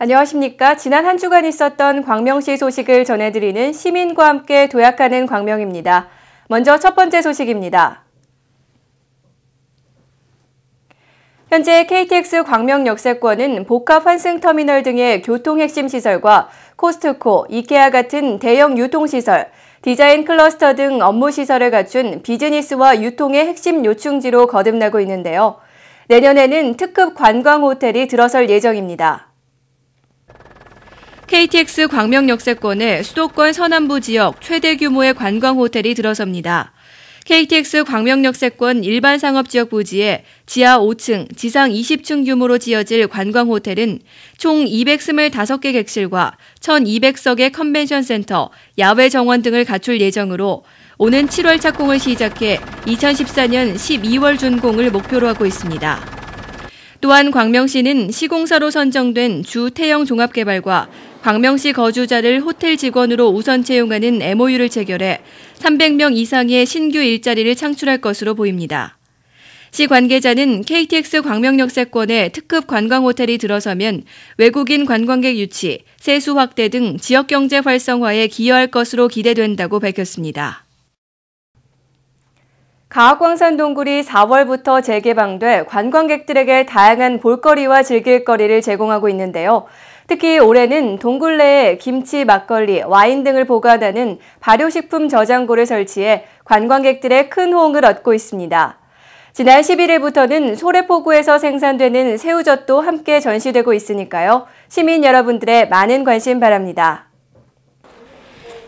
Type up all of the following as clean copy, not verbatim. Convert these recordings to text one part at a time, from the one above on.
안녕하십니까. 지난 한 주간 있었던 광명시 소식을 전해드리는 시민과 함께 도약하는 광명입니다. 먼저 첫 번째 소식입니다. 현재 KTX 광명 역세권은 복합 환승터미널 등의 교통 핵심 시설과 코스트코, 이케아 같은 대형 유통시설, 디자인 클러스터 등 업무 시설을 갖춘 비즈니스와 유통의 핵심 요충지로 거듭나고 있는데요. 내년에는 특급 관광 호텔이 들어설 예정입니다. KTX 광명 역세권의 수도권 서남부 지역 최대 규모의 관광 호텔이 들어섭니다. KTX 광명 역세권 일반 상업 지역 부지에 지하 5층, 지상 20층 규모로 지어질 관광 호텔은 총 225개 객실과 1,200석의 컨벤션 센터, 야외 정원 등을 갖출 예정으로 오는 7월 착공을 시작해 2014년 12월 준공을 목표로 하고 있습니다. 또한 광명시는 시공사로 선정된 주 태형 종합개발과 광명시 거주자를 호텔 직원으로 우선 채용하는 MOU를 체결해 300명 이상의 신규 일자리를 창출할 것으로 보입니다. 시 관계자는 KTX 광명 역세권에 특급 관광 호텔이 들어서면 외국인 관광객 유치, 세수 확대 등 지역 경제 활성화에 기여할 것으로 기대된다고 밝혔습니다. 가학광산 동굴이 4월부터 재개방돼 관광객들에게 다양한 볼거리와 즐길거리를 제공하고 있는데요. 특히 올해는 동굴 내에 김치, 막걸리, 와인 등을 보관하는 발효식품 저장고를 설치해 관광객들의 큰 호응을 얻고 있습니다. 지난 11일부터는 소래포구에서 생산되는 새우젓도 함께 전시되고 있으니까요. 시민 여러분들의 많은 관심 바랍니다.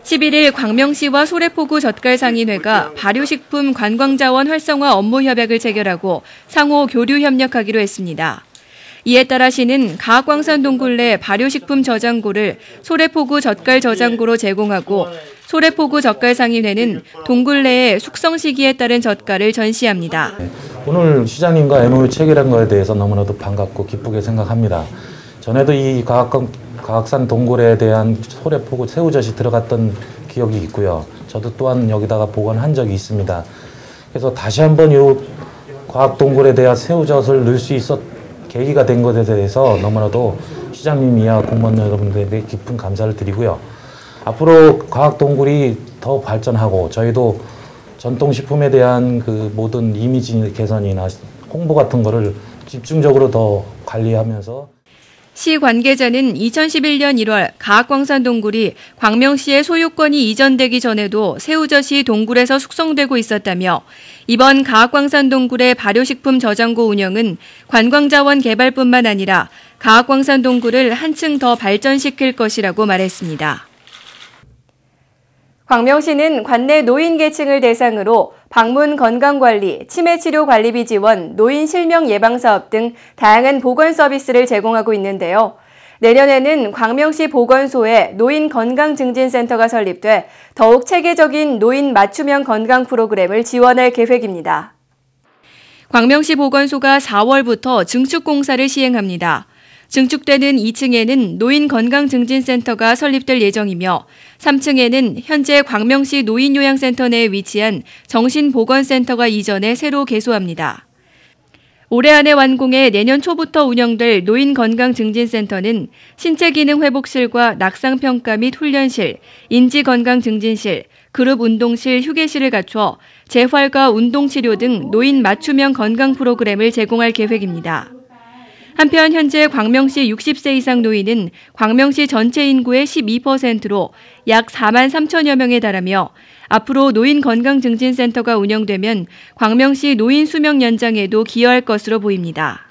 11일 광명시와 소래포구 젓갈상인회가 발효식품 관광자원 활성화 업무 협약을 체결하고 상호 교류 협력하기로 했습니다. 이에 따라 시는 가학광산 동굴 내 발효식품 저장고를 소래포구 젓갈 저장고로 제공하고 소래포구 젓갈상인회는 동굴 내에 숙성 시기에 따른 젓갈을 전시합니다. 오늘 시장님과 MOU 체결한 것에 대해서 너무나도 반갑고 기쁘게 생각합니다. 전에도 이 가학산 동굴에 대한 소래포구 새우젓이 들어갔던 기억이 있고요. 저도 또한 여기다가 보관한 적이 있습니다. 그래서 다시 한번 이 과학동굴에 대한 새우젓을 넣을 수 계기가 된 것에 대해서 너무나도 시장님이야 공무원 여러분들에게 깊은 감사를 드리고요. 앞으로 과학동굴이 더 발전하고 저희도 전통식품에 대한 그 모든 이미지 개선이나 홍보 같은 거를 집중적으로 더 관리하면서 시 관계자는 2011년 1월 가학광산 동굴이 광명시의 소유권이 이전되기 전에도 새우젓이 동굴에서 숙성되고 있었다며 이번 가학광산 동굴의 발효식품 저장고 운영은 관광자원 개발뿐만 아니라 가학광산 동굴을 한층 더 발전시킬 것이라고 말했습니다. 광명시는 관내 노인 계층을 대상으로 방문 건강관리, 치매치료 관리비 지원, 노인 실명 예방사업 등 다양한 보건 서비스를 제공하고 있는데요. 내년에는 광명시 보건소에 노인 건강증진센터가 설립돼 더욱 체계적인 노인 맞춤형 건강 프로그램을 지원할 계획입니다. 광명시 보건소가 4월부터 증축 공사를 시행합니다. 증축되는 2층에는 노인건강증진센터가 설립될 예정이며 3층에는 현재 광명시 노인요양센터 내에 위치한 정신보건센터가 이전해 새로 개소합니다. 올해 안에 완공해 내년 초부터 운영될 노인건강증진센터는 신체기능회복실과 낙상평가 및 훈련실, 인지건강증진실, 그룹운동실, 휴게실을 갖춰 재활과 운동치료 등 노인 맞춤형 건강 프로그램을 제공할 계획입니다. 한편 현재 광명시 60세 이상 노인은 광명시 전체 인구의 12%로 약 4만 3천여 명에 달하며 앞으로 노인건강증진센터가 운영되면 광명시 노인 수명 연장에도 기여할 것으로 보입니다.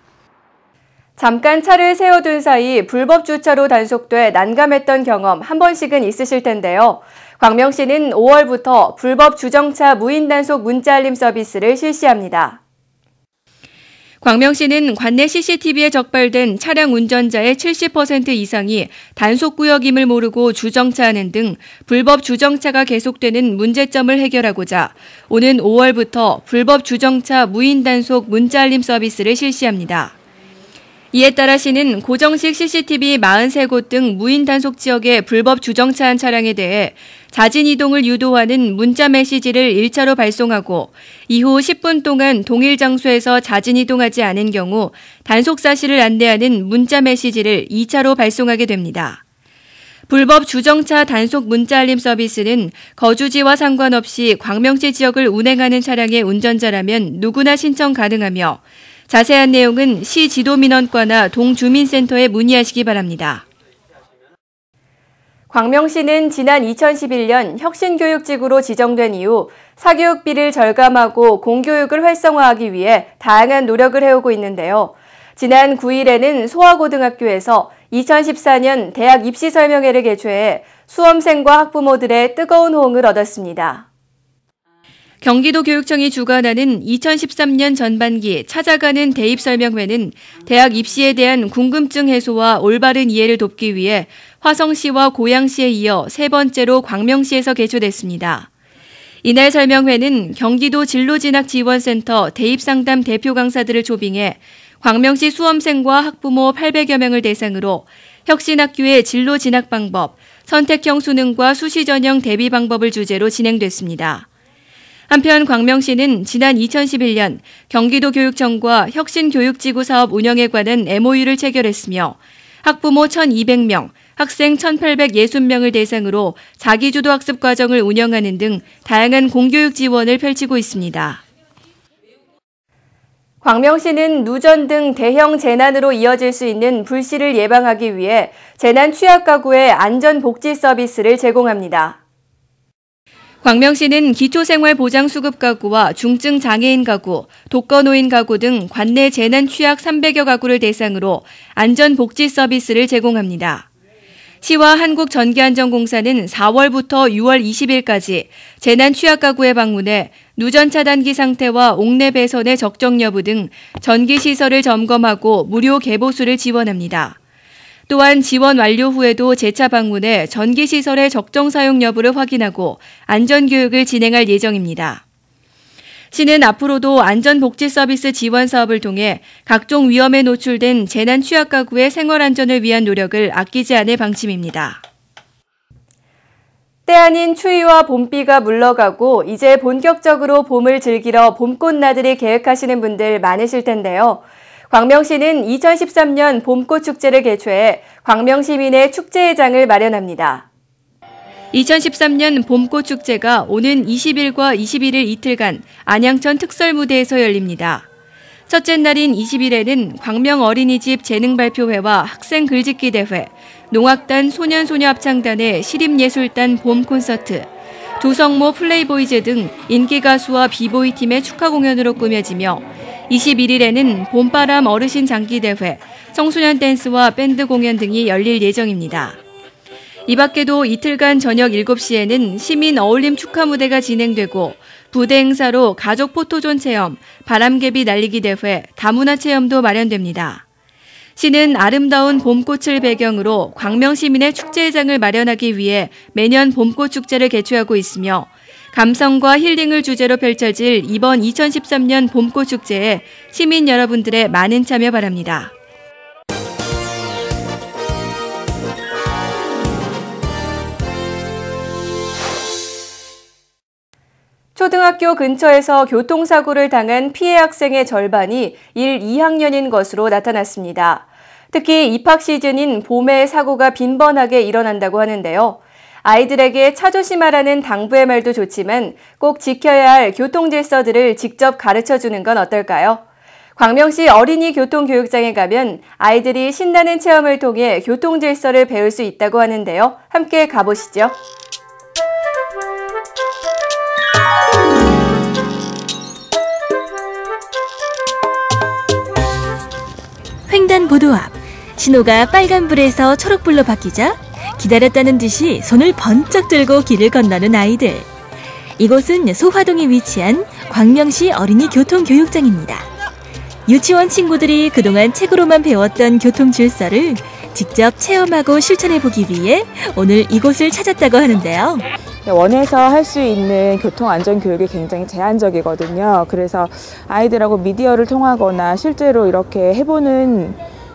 잠깐 차를 세워둔 사이 불법 주차로 단속돼 난감했던 경험 한 번씩은 있으실 텐데요. 광명시는 5월부터 불법 주정차 무인 단속 문자 알림 서비스를 실시합니다. 광명시는 관내 CCTV에 적발된 차량 운전자의 70% 이상이 단속구역임을 모르고 주정차하는 등 불법 주정차가 계속되는 문제점을 해결하고자 오는 5월부터 불법 주정차 무인 단속 문자 알림 서비스를 실시합니다. 이에 따라 시는 고정식 CCTV 43곳 등 무인 단속 지역에 불법 주정차한 차량에 대해 자진 이동을 유도하는 문자 메시지를 1차로 발송하고 이후 10분 동안 동일 장소에서 자진 이동하지 않은 경우 단속 사실을 안내하는 문자 메시지를 2차로 발송하게 됩니다. 불법 주정차 단속 문자 알림 서비스는 거주지와 상관없이 광명시 지역을 운행하는 차량의 운전자라면 누구나 신청 가능하며 자세한 내용은 시 지도민원과나 동주민센터에 문의하시기 바랍니다. 광명시는 지난 2011년 혁신교육지구로 지정된 이후 사교육비를 절감하고 공교육을 활성화하기 위해 다양한 노력을 해오고 있는데요. 지난 9일에는 소아고등학교에서 2014년 대학 입시 설명회를 개최해 수험생과 학부모들의 뜨거운 호응을 얻었습니다. 경기도 교육청이 주관하는 2013년 전반기 찾아가는 대입 설명회는 대학 입시에 대한 궁금증 해소와 올바른 이해를 돕기 위해 화성시와 고양시에 이어 세 번째로 광명시에서 개최됐습니다. 이날 설명회는 경기도 진로진학지원센터 대입상담 대표 강사들을 초빙해 광명시 수험생과 학부모 800여 명을 대상으로 혁신학교의 진로 진학 방법, 선택형 수능과 수시 전형 대비 방법을 주제로 진행됐습니다. 한편 광명시는 지난 2011년 경기도 교육청과 혁신교육지구 사업 운영에 관한 MOU를 체결했으며 학부모 1,200명, 학생 1,860명을 대상으로 자기주도 학습 과정을 운영하는 등 다양한 공교육 지원을 펼치고 있습니다. 광명시는 누전 등 대형 재난으로 이어질 수 있는 불씨를 예방하기 위해 재난 취약 가구의 안전복지 서비스를 제공합니다. 광명시는 기초생활보장수급 가구와 중증 장애인 가구, 독거노인 가구 등 관내 재난 취약 300여 가구를 대상으로 안전복지 서비스를 제공합니다. 시와 한국전기안전공사는 4월부터 6월 20일까지 재난 취약 가구에 방문해 누전 차단기 상태와 옥내 배선의 적정 여부 등 전기시설을 점검하고 무료 개보수를 지원합니다. 또한 지원 완료 후에도 재차 방문해 전기시설의 적정 사용 여부를 확인하고 안전교육을 진행할 예정입니다. 시는 앞으로도 안전복지 서비스 지원 사업을 통해 각종 위험에 노출된 재난 취약 가구의 생활안전을 위한 노력을 아끼지 않을 방침입니다. 때 아닌 추위와 봄비가 물러가고 이제 본격적으로 봄을 즐기러 봄꽃나들이 계획하시는 분들 많으실 텐데요. 광명시는 2013년 봄꽃축제를 개최해 광명시민의 축제회장을 마련합니다. 2013년 봄꽃축제가 오는 20일과 21일 이틀간 안양천 특설무대에서 열립니다. 첫째 날인 20일에는 광명 어린이집 재능발표회와 학생 글짓기 대회, 농악단 소년소녀합창단의 시립예술단 봄 콘서트, 조성모 플레이보이즈 등 인기가수와 비보이 팀의 축하 공연으로 꾸며지며 21일에는 봄바람 어르신 장기대회, 청소년 댄스와 밴드 공연 등이 열릴 예정입니다. 이 밖에도 이틀간 저녁 7시에는 시민 어울림 축하 무대가 진행되고 부대 행사로 가족 포토존 체험, 바람개비 날리기 대회, 다문화 체험도 마련됩니다. 시는 아름다운 봄꽃을 배경으로 광명 시민의 축제회장을 마련하기 위해 매년 봄꽃 축제를 개최하고 있으며 감성과 힐링을 주제로 펼쳐질 이번 2013년 봄꽃 축제에 시민 여러분들의 많은 참여 바랍니다. 초등학교 근처에서 교통사고를 당한 피해 학생의 절반이 1, 2학년인 것으로 나타났습니다. 특히 입학 시즌인 봄에 사고가 빈번하게 일어난다고 하는데요. 아이들에게 차 조심하라는 당부의 말도 좋지만 꼭 지켜야 할 교통 질서들을 직접 가르쳐주는 건 어떨까요? 광명시 어린이 교통교육장에 가면 아이들이 신나는 체험을 통해 교통 질서를 배울 수 있다고 하는데요. 함께 가보시죠. 횡단보도 앞, 신호가 빨간불에서 초록불로 바뀌자 기다렸다는 듯이 손을 번쩍 들고 길을 건너는 아이들. 이곳은 소화동에 위치한 광명시 어린이 교통교육장입니다. 유치원 친구들이 그동안 책으로만 배웠던 교통 질서를 직접 체험하고 실천해보기 위해 오늘 이곳을 찾았다고 하는데요. 원에서 할 수 있는 교통안전교육이 굉장히 제한적이거든요. 그래서 아이들하고 미디어를 통하거나 실제로 이렇게 해보는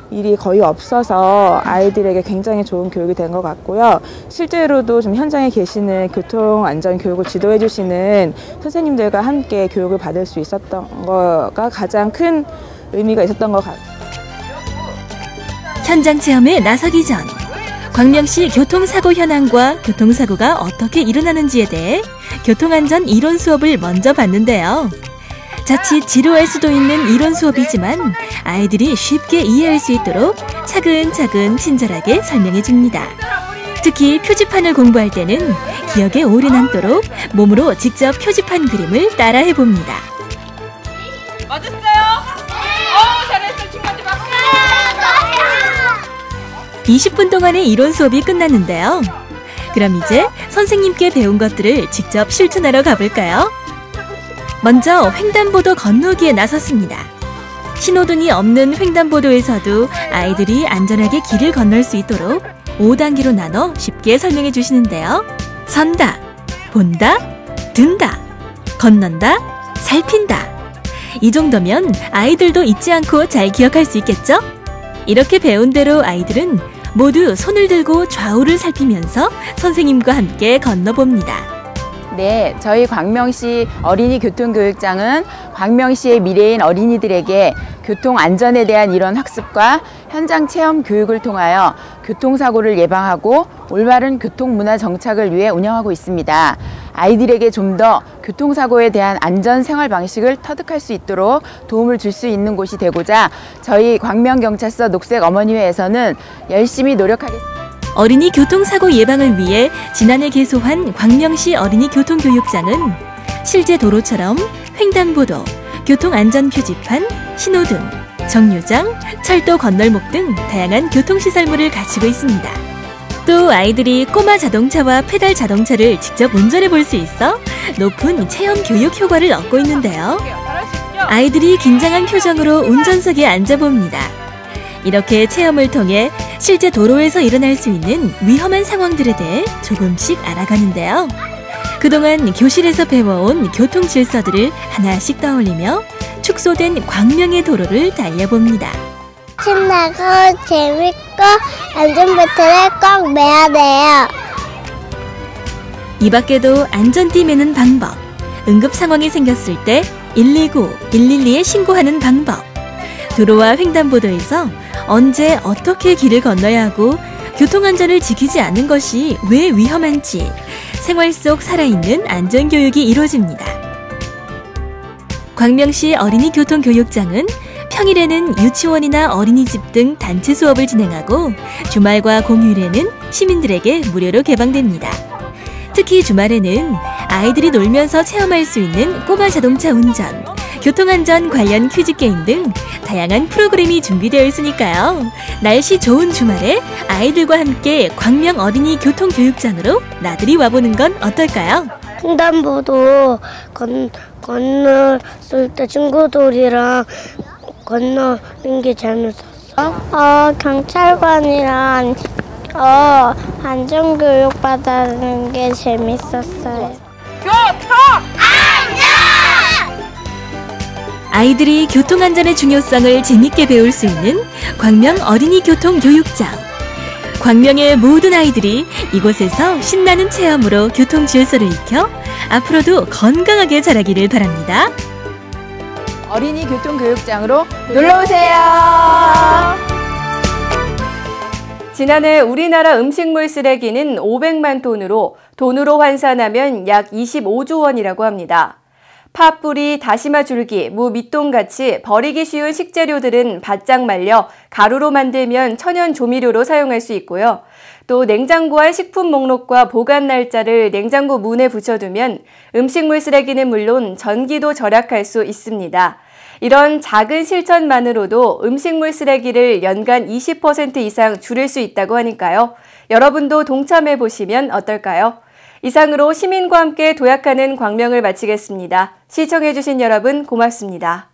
일이 거의 없어서 아이들에게 굉장히 좋은 교육이 된 것 같고요. 실제로도 좀 현장에 계시는 교통안전교육을 지도해 주시는 선생님들과 함께 교육을 받을 수 있었던 거가 가장 큰 의미가 있었던 것 같아요. 현장 체험에 나서기 전 광명시 교통사고 현황과 교통사고가 어떻게 일어나는지에 대해 교통안전 이론 수업을 먼저 받는데요. 자칫 지루할 수도 있는 이론 수업이지만 아이들이 쉽게 이해할 수 있도록 차근차근 친절하게 설명해 줍니다. 특히 표지판을 공부할 때는 기억에 오래 남도록 몸으로 직접 표지판 그림을 따라해 봅니다. 맞았어요? 잘했어. 친구한테 박수. 20분 동안의 이론 수업이 끝났는데요. 그럼 이제 선생님께 배운 것들을 직접 실천하러 가볼까요? 먼저 횡단보도 건너기에 나섰습니다. 신호등이 없는 횡단보도에서도 아이들이 안전하게 길을 건널 수 있도록 5단계로 나눠 쉽게 설명해 주시는데요. 선다, 본다, 든다, 건넌다, 살핀다. 이 정도면 아이들도 잊지 않고 잘 기억할 수 있겠죠? 이렇게 배운 대로 아이들은 모두 손을 들고 좌우를 살피면서 선생님과 함께 건너봅니다. 네, 저희 광명시 어린이 교통교육장은 광명시의 미래인 어린이들에게 교통안전에 대한 이론 학습과 현장 체험 교육을 통하여 교통사고를 예방하고 올바른 교통문화 정착을 위해 운영하고 있습니다. 아이들에게 좀 더 교통사고에 대한 안전 생활 방식을 터득할 수 있도록 도움을 줄 수 있는 곳이 되고자 저희 광명경찰서 녹색어머니회에서는 열심히 노력하겠습니다. 어린이 교통사고 예방을 위해 지난해 개소한 광명시 어린이 교통교육장은 실제 도로처럼 횡단보도, 교통안전표지판, 신호등, 정류장, 철도 건널목 등 다양한 교통시설물을 갖추고 있습니다. 또 아이들이 꼬마 자동차와 페달 자동차를 직접 운전해 볼 수 있어 높은 체험 교육 효과를 얻고 있는데요. 아이들이 긴장한 표정으로 운전석에 앉아봅니다. 이렇게 체험을 통해 실제 도로에서 일어날 수 있는 위험한 상황들에 대해 조금씩 알아가는데요. 그동안 교실에서 배워온 교통 질서들을 하나씩 떠올리며 축소된 광명의 도로를 달려봅니다. 신나고 재밌고 안전벨트를 꼭 매야 돼요. 이 밖에도 안전띠 매는 방법, 응급 상황이 생겼을 때 119, 112에 신고하는 방법, 도로와 횡단보도에서 언제 어떻게 길을 건너야 하고 교통안전을 지키지 않는 것이 왜 위험한지 생활 속 살아있는 안전교육이 이루어집니다. 광명시 어린이 교통교육장은 평일에는 유치원이나 어린이집 등 단체 수업을 진행하고 주말과 공휴일에는 시민들에게 무료로 개방됩니다. 특히 주말에는 아이들이 놀면서 체험할 수 있는 꼬마 자동차 운전, 교통안전 관련 퀴즈 게임 등 다양한 프로그램이 준비되어 있으니까요. 날씨 좋은 주말에 아이들과 함께 광명 어린이 교통교육장으로 나들이 와보는 건 어떨까요? 횡단보도 건넜을 때 친구들이랑 건너는 게 재밌었어. 경찰관이랑 안전교육 받는 게 재밌었어요. 아이들이 교통안전의 중요성을 재밌게 배울 수 있는 광명 어린이 교통교육장. 광명의 모든 아이들이 이곳에서 신나는 체험으로 교통 질서를 익혀 앞으로도 건강하게 자라기를 바랍니다. 어린이 교통교육장으로 놀러오세요. 지난해 우리나라 음식물 쓰레기는 500만 돈으로 환산하면 약 25조 원이라고 합니다. 팥뿌리, 다시마 줄기, 무, 밑동같이 버리기 쉬운 식재료들은 바짝 말려 가루로 만들면 천연 조미료로 사용할 수 있고요. 또 냉장고할 식품 목록과 보관 날짜를 냉장고 문에 붙여두면 음식물 쓰레기는 물론 전기도 절약할 수 있습니다. 이런 작은 실천만으로도 음식물 쓰레기를 연간 20% 이상 줄일 수 있다고 하니까요. 여러분도 동참해 보시면 어떨까요? 이상으로 시민과 함께 도약하는 광명을 마치겠습니다. 시청해 주신 여러분 고맙습니다.